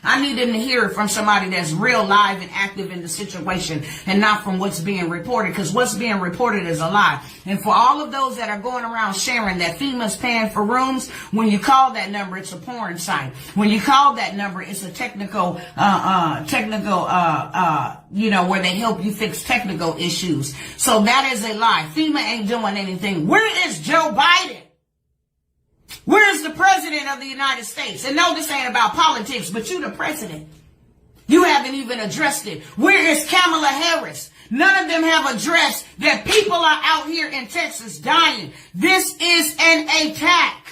I need them to hear it from somebody that's real live and active in the situation and not from what's being reported, because what's being reported is a lie. And for all of those that are going around sharing that FEMA's paying for rooms, when you call that number, it's a porn site. When you call that number, it's a technical, where they help you fix technical issues. So that is a lie. FEMA ain't doing anything. Where is Joe Biden? Where is the president of the United States? And no, this ain't about politics, but you the president. You haven't even addressed it. Where is Kamala Harris? None of them have addressed that people are out here in Texas dying. This is an attack.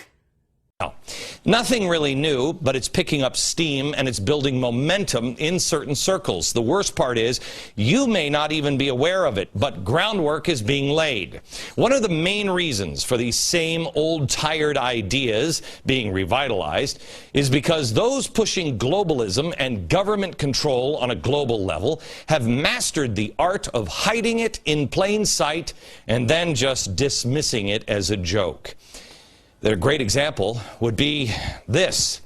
Nothing really new, but it's picking up steam and it's building momentum in certain circles. The worst part is you may not even be aware of it, but groundwork is being laid. One of the main reasons for these same old tired ideas being revitalized is because those pushing globalism and government control on a global level have mastered the art of hiding it in plain sight and then just dismissing it as a joke. A great example would be this: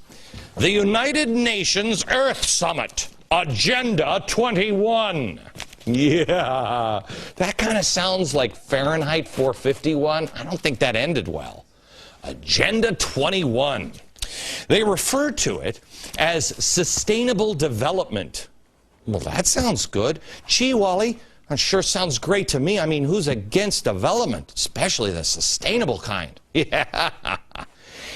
the United Nations Earth Summit, Agenda 21. Yeah, that kind of sounds like Fahrenheit 451. I don't think that ended well. Agenda 21. They refer to it as sustainable development. Well, that sounds good. Gee, Wally, that sure sounds great to me. I mean, who's against development, especially the sustainable kind? Yeah.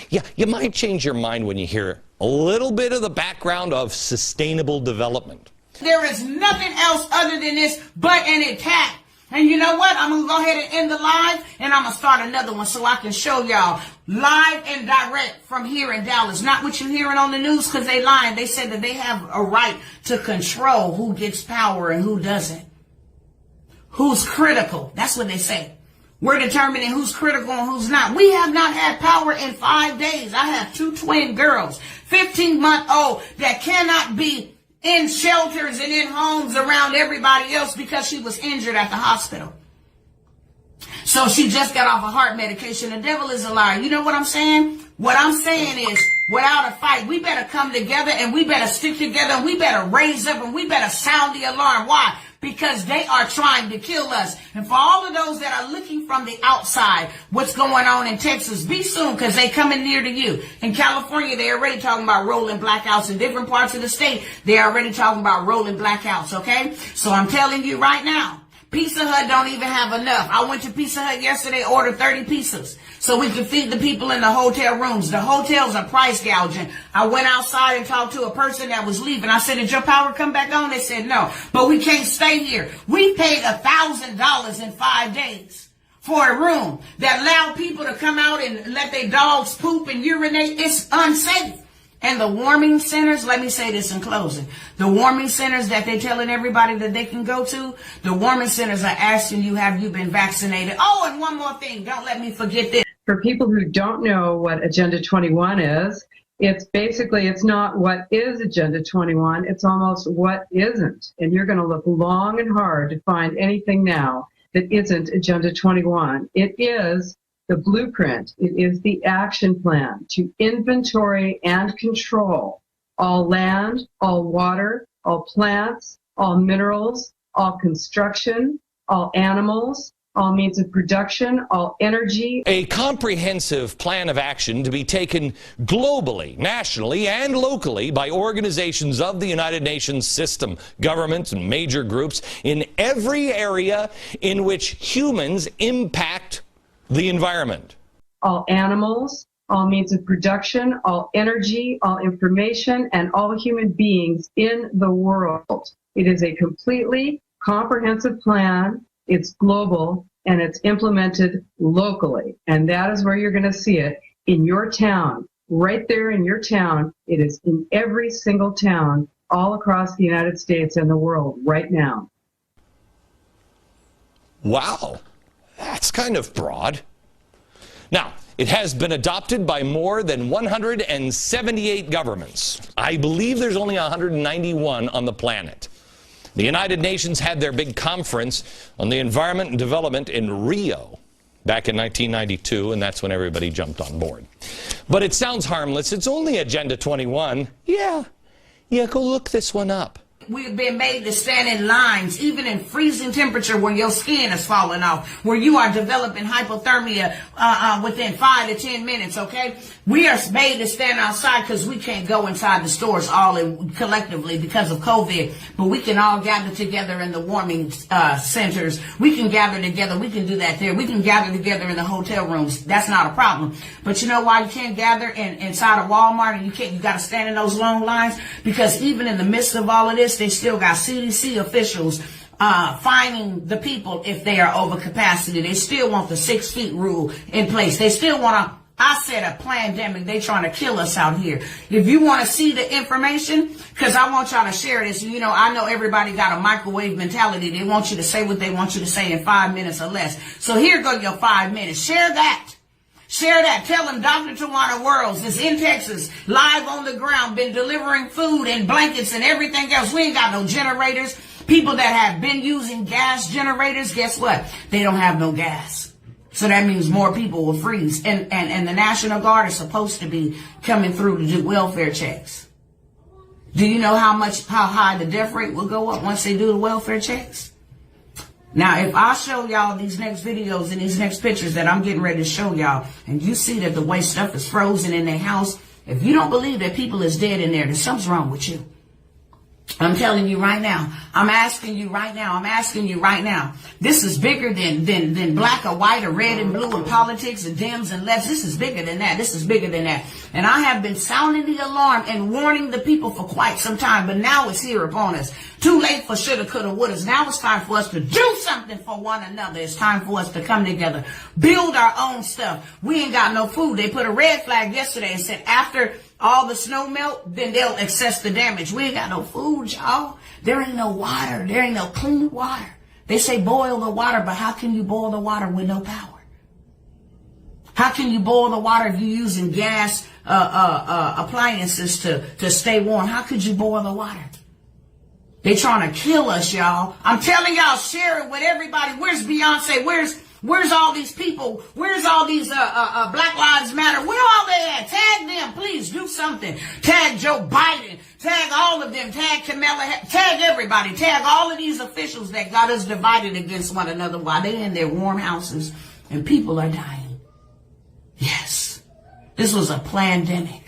Yeah, you might change your mind when you hear a little bit of the background of sustainable development. There is nothing else other than this but an attack. And you know what? I'm going to go ahead and end the live, and I'm going to start another one so I can show y'all live and direct from here in Dallas. Not what you're hearing on the news, because they lying. They said that they have a right to control who gets power and who doesn't. Who's critical. That's what they say. We're determining who's critical and who's not. We have not had power in 5 days. I have 2 twin girls, 15-month-old, that cannot be in shelters and in homes around everybody else because she was injured at the hospital. So she just got off a heart medication. The devil is a liar. You know what I'm saying? What I'm saying is, without a fight, we better come together and we better stick together and we better raise up and we better sound the alarm. Why? Because they are trying to kill us. And for all of those that are looking from the outside, what's going on in Texas, be soon, because they coming near to you. In California, they're already talking about rolling blackouts. In different parts of the state, they're already talking about rolling blackouts, okay? So I'm telling you right now, Pizza Hut don't even have enough. I went to Pizza Hut yesterday, ordered 30 pizzas so we could feed the people in the hotel rooms. The hotels are price gouging. I went outside and talked to a person that was leaving. I said, did your power come back on? They said, no, but we can't stay here. We paid $1,000 in 5 days for a room that allowed people to come out and let their dogs poop and urinate. It's unsafe. And the warming centers, let me say this in closing, the warming centers that they're telling everybody that they can go to, the warming centers are asking you, have you been vaccinated? Oh, and one more thing, don't let me forget this. For people who don't know what Agenda 21 is, it's not what is Agenda 21, it's almost what isn't. And you're going to look long and hard to find anything now that isn't Agenda 21. It is the blueprint. It is the action plan to inventory and control all land, all water, all plants, all minerals, all construction, all animals, all means of production, all energy. A comprehensive plan of action to be taken globally, nationally, and locally by organizations of the United Nations system, governments, and major groups in every area in which humans impact the environment. All animals, all means of production, all energy, all information, and all human beings in the world. It is a completely comprehensive plan. It's global, and it's implemented locally. And that is where you're going to see it in your town, right there in your town. It is in every single town all across the United States and the world right now. Wow. That's kind of broad. Now, it has been adopted by more than 178 governments. I believe there's only 191 on the planet. The United Nations had their big conference on the environment and development in Rio back in 1992, and that's when everybody jumped on board. But it sounds harmless. It's only Agenda 21. Yeah, Yeah, go look this one up. We've been made to stand in lines, even in freezing temperature where your skin is falling off, where you are developing hypothermia within 5 to 10 minutes, okay? We are made to stand outside because we can't go inside the stores collectively because of COVID, but we can all gather together in the warming centers. We can gather together. We can do that there. We can gather together in the hotel rooms. That's not a problem. But you know why you can't gather inside of Walmart and you got to stand in those long lines? Because even in the midst of all of this, they still got CDC officials fining the people if they are over capacity. They still want the 6 feet rule in place. They still want a pandemic. They trying to kill us out here. If you want to see the information, because I want y'all to share this. You know, I know everybody got a microwave mentality. They want you to say what they want you to say in 5 minutes or less. So here go your 5 minutes. Share that. Share that. Tell them Dr. Tawana Worlds is in Texas, live on the ground, been delivering food and blankets and everything else. We ain't got no generators. People that have been using gas generators, guess what? They don't have no gas. So that means more people will freeze. And the National Guard is supposed to be coming through to do welfare checks. Do you know how high the death rate will go up once they do the welfare checks? Now, if I show y'all these next videos and these next pictures that I'm getting ready to show y'all, and you see that the way stuff is frozen in their house, if you don't believe that people is dead in there, then something's wrong with you. I'm telling you right now. I'm asking you right now. This is bigger than black or white or red and blue and politics and Dems and lefts. This is bigger than that. And I have been sounding the alarm and warning the people for quite some time, but now it's here upon us. Too late for shoulda, coulda, wouldas. Now it's time for us to do something for one another. It's time for us to come together, build our own stuff. We ain't got no food. They put a red flag yesterday and said after all the snow melt, then they'll assess the damage. We ain't got no food, y'all. There ain't no water. There ain't no clean water. They say boil the water, but how can you boil the water with no power? How can you boil the water if you're using gas appliances to stay warm? How could you boil the water? They trying to kill us, y'all. I'm telling y'all, share it with everybody. Where's Beyonce? Where's all these people? Where's all these Black Lives Matter? Where are they at? Tag them, please do something. Tag Joe Biden. Tag all of them. Tag Kamala. Tag everybody. Tag all of these officials that got us divided against one another while they in their warm houses and people are dying. Yes, this was a pandemic.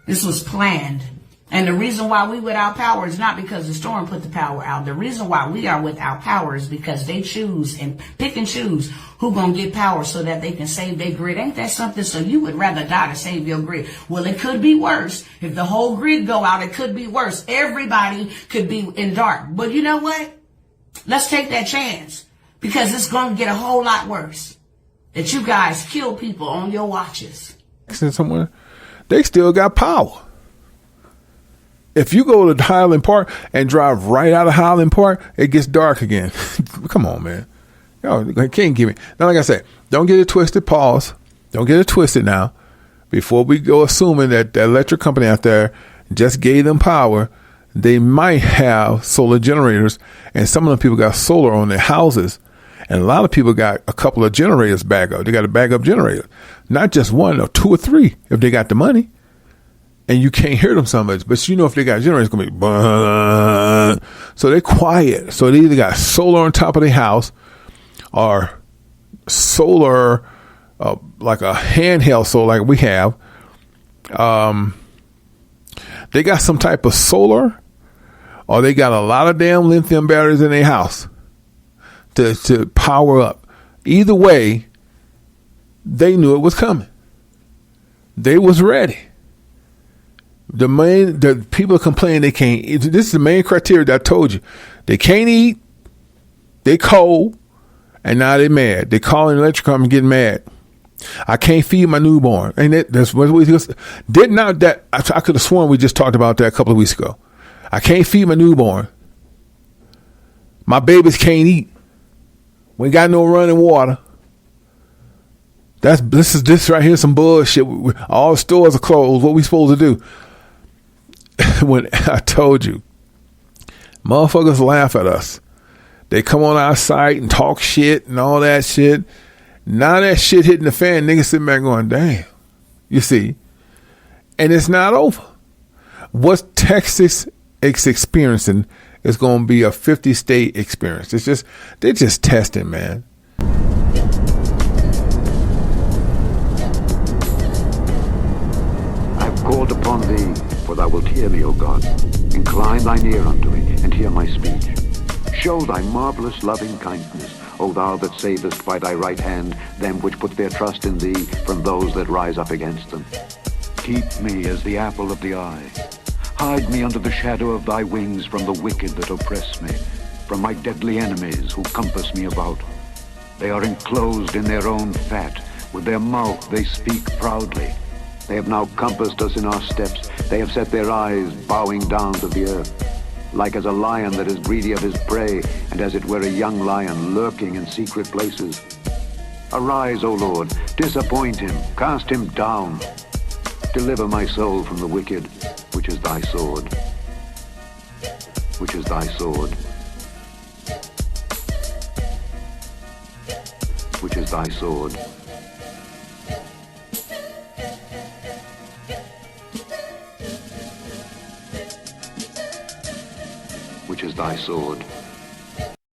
This was planned. And the reason why we without power is not because the storm put the power out. The reason why we are without power is because they choose and pick and choose who gonna get power so that they can save their grid. Ain't that something? So you would rather die to save your grid. Well, it could be worse. If the whole grid go out, it could be worse. Everybody could be in dark. But you know what? Let's take that chance because it's gonna get a whole lot worse. That you guys kill people on your watches. Somewhere, they still got power. If you go to Highland Park and drive right out of Highland Park, it gets dark again. Come on, man. Y'all can't give me. Now, like I said, don't get it twisted. Pause. Don't get it twisted now. Before we go assuming that the electric company out there just gave them power, they might have solar generators, and some of the people got solar on their houses. And a lot of people got a couple of generators back up. They got a backup generator. Not just one or two or three if they got the money. And you can't hear them so much. But you know if they got generators, it's going to be buzz. So they're quiet. So they either got solar on top of their house or solar, like a handheld solar like we have. They got some type of solar, or they got a lot of damn lithium batteries in their house to power up. Either way, they knew it was coming. They was ready. The people complain they can't eat. This is the main criteria that I told you. They can't eat, they cold, and now they mad. They calling the electric company getting mad. I can't feed my newborn. And that's what we just did not that I could have sworn we just talked about that a couple of weeks ago. I can't feed my newborn. My babies can't eat. We ain't got no running water. This right here some bullshit. All the stores are closed. What we supposed to do? When I told you, motherfuckers laugh at us. They come on our site and talk shit and all that shit. Now that shit hitting the fan, niggas sitting back going, damn. You see? And it's not over. what Texas is experiencing is going to be a 50-state experience. They're just testing, man. I've called upon thee, for thou wilt hear me, O God. Incline thine ear unto me, and hear my speech. Show thy marvelous loving kindness, O thou that savest by thy right hand them which put their trust in thee from those that rise up against them. Keep me as the apple of the eye. Hide me under the shadow of thy wings from the wicked that oppress me, from my deadly enemies who compass me about. They are enclosed in their own fat. With their mouth they speak proudly. They have now compassed us in our steps. They have set their eyes bowing down to the earth. Like as a lion that is greedy of his prey, and as it were a young lion lurking in secret places. Arise, O Lord, disappoint him, cast him down. Deliver my soul from the wicked, which is thy sword. Which is thy sword. Which is thy sword. Which is thy sword.